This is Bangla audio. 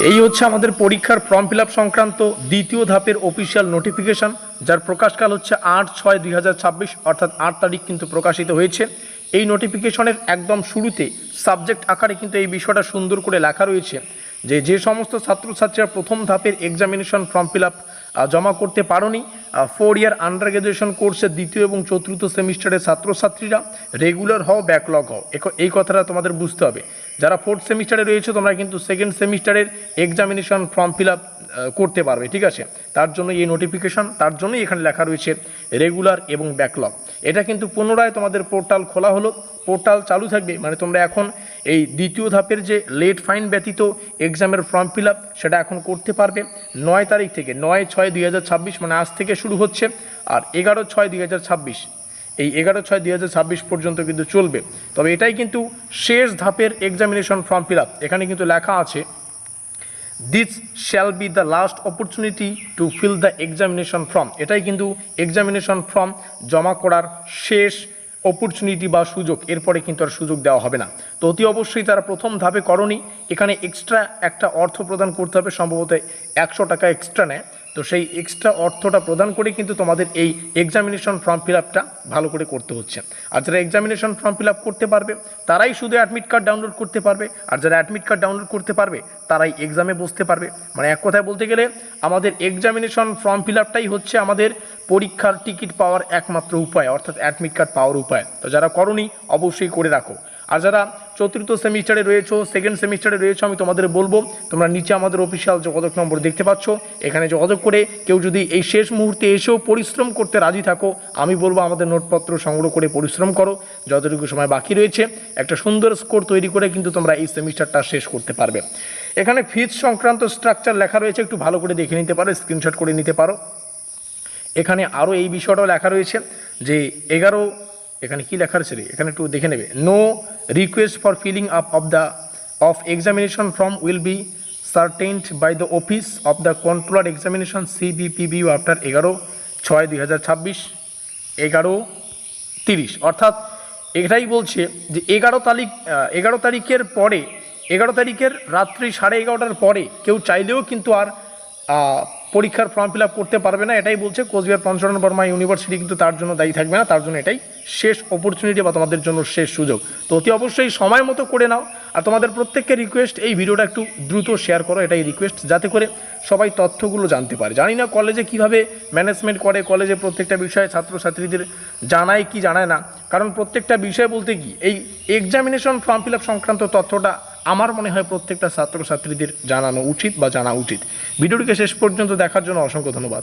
এই হচ্ছে আমাদের পরীক্ষার ফর্ম ফিল আপ সংক্রান্ত দ্বিতীয় ধাপের অফিসিয়াল নোটিফিকেশন, যার প্রকাশকাল হচ্ছে 8/6/2026 অর্থাৎ 8 তারিখ কিন্তু প্রকাশিত হয়েছে। এই নোটিফিকেশনের একদম শুরুতে সাবজেক্ট আকারে কিন্তু এই বিষয়টা সুন্দর করে লেখা রয়েছে যে সমস্ত ছাত্রছাত্রীরা প্রথম ধাপের এক্সামিনেশন ফর্ম ফিল আপ জমা করতে পারোনি, 4 ইয়ার আন্ডার গ্র্যাজুয়েশন কোর্সের দ্বিতীয় এবং চতুর্থ সেমিস্টারের ছাত্রছাত্রীরা রেগুলার হও ব্যাকলগ হও, এই কথাটা তোমাদের বুঝতে হবে। যারা 4th সেমিস্টারে রয়েছে তোমরা কিন্তু 2nd সেমিস্টারের এক্সামিনেশন ফর্ম ফিল আপ করতে পারবে, ঠিক আছে? তার জন্য এই নোটিফিকেশন, তার জন্যই এখানে লেখা রয়েছে রেগুলার এবং ব্যাকলগ। এটা কিন্তু পুনরায় তোমাদের পোর্টাল খোলা হলো, পোর্টাল চালু থাকবে, মানে তোমরা এখন এই দ্বিতীয় ধাপের যে লেট ফাইন ব্যতীত এক্সামের ফর্ম ফিল আপ সেটা এখন করতে পারবে 9 তারিখ থেকে। 9/6/2026 মানে আজ থেকে শুরু হচ্ছে, আর 11/6/2026 এই 11/6/2026 পর্যন্ত কিন্তু চলবে। তবে এটাই কিন্তু শেষ ধাপের এক্সামিনেশন ফর্ম ফিল আপ। এখানে কিন্তু লেখা আছে this shall be the last opportunity to fill the examination form. এটাই কিন্তু এক্সামিনেশন ফর্ম জমা করার শেষ অপরচুনিটি বা সুযোগ, এরপরে কিন্তু আর সুযোগ দেওয়া হবে না। তো অতি অবশ্যই তারা প্রথম ধাপে করনি, এখানে এক্সট্রা একটা অর্থ প্রদান করতে হবে, সম্ভবত 100 টাকা এক্সট্রা নেয়। তো সেই এক্সট্রা অর্থটা প্রদান করে কিন্তু তোমাদের এই এক্সামিনেশন ফর্ম ফিল আপটা ভালো করে করতে হচ্ছে। আর যারা এক্সামিনেশন ফর্ম ফিল আপ করতে পারবে তারাই শুধু অ্যাডমিট কার্ড ডাউনলোড করতে পারবে, আর যারা অ্যাডমিট কার্ড ডাউনলোড করতে পারবে তারাই এক্সামে বসতে পারবে। মানে এক কথায় বলতে গেলে আমাদের এক্সামিনেশন ফর্ম ফিল আপটাই হচ্ছে আমাদের পরীক্ষার টিকিট পাওয়ার একমাত্র উপায়, অর্থাৎ অ্যাডমিট কার্ড পাওয়ার উপায়। তো যারা করনি অবশ্যই করে রাখো। আর যারা চতুর্থ সেমিস্টারে রয়েছো, 2nd সেমিস্টারে রয়েছো, আমি তোমাদের বলবো তোমরা নিচে আমাদের অফিসিয়াল যোগাযোগ নম্বর দেখতে পাচ্ছ, এখানে যোগাযোগ করে কেউ যদি এই শেষ মুহূর্তে এসেও পরিশ্রম করতে রাজি থাকো, আমি বলবো আমাদের নোটপত্র সংগ্রহ করে পরিশ্রম করো। যতটুকু সময় বাকি রয়েছে একটা সুন্দর স্কোর তৈরি করে কিন্তু তোমরা এই সেমিস্টারটা শেষ করতে পারবে। এখানে ফিজ সংক্রান্ত স্ট্রাকচার লেখা রয়েছে, একটু ভালো করে দেখে নিতে পারো, স্ক্রিনশট করে নিতে পারো। এখানে আরও এই বিষয়টাও লেখা রয়েছে যে এখানে কি লেখা রয়েছে, এখানে একটু দেখে নেবে। No request for filling up of examination form will be entertained by the office of the controller examination CBPBU after 11/6/2026 11:30। অর্থাৎ এটাই বলছে যে 11 তারিখের পরে, 11 তারিখের রাত্রি 11:30টার পরে কেউ চাইলেও কিন্তু আর পরীক্ষার ফর্ম ফিল আপ করতে পারবে না। এটাই বলছে কোচবিহার পঞ্চরণ বর্মা ইউনিভার্সিটি, কিন্তু তার জন্য দায়ী থাকবে না, তার জন্য এটাই শেষ অপরচুনিটি বা তোমাদের জন্য শেষ সুযোগ। তো অতি অবশ্যই সময় মতো করে নাও। আর তোমাদের প্রত্যেককে রিকোয়েস্ট, এই ভিডিওটা একটু দ্রুত শেয়ার করো, এটাই রিকোয়েস্ট, যাতে করে সবাই তথ্যগুলো জানতে পারে। জানি না কলেজে কিভাবে ম্যানেজমেন্ট করে, কলেজে প্রত্যেকটা বিষয়ে ছাত্রছাত্রীদের জানায় কি জানায় না, কারণ প্রত্যেকটা বিষয় বলতে কি এই এক্সামিনেশন ফর্ম ফিল আপ সংক্রান্ত তথ্যটা আমার মনে হয় প্রত্যেকটা ছাত্রছাত্রীদের জানানো উচিত বা জানা উচিত। ভিডিওটিকে শেষ পর্যন্ত দেখার জন্য অসংখ্য ধন্যবাদ।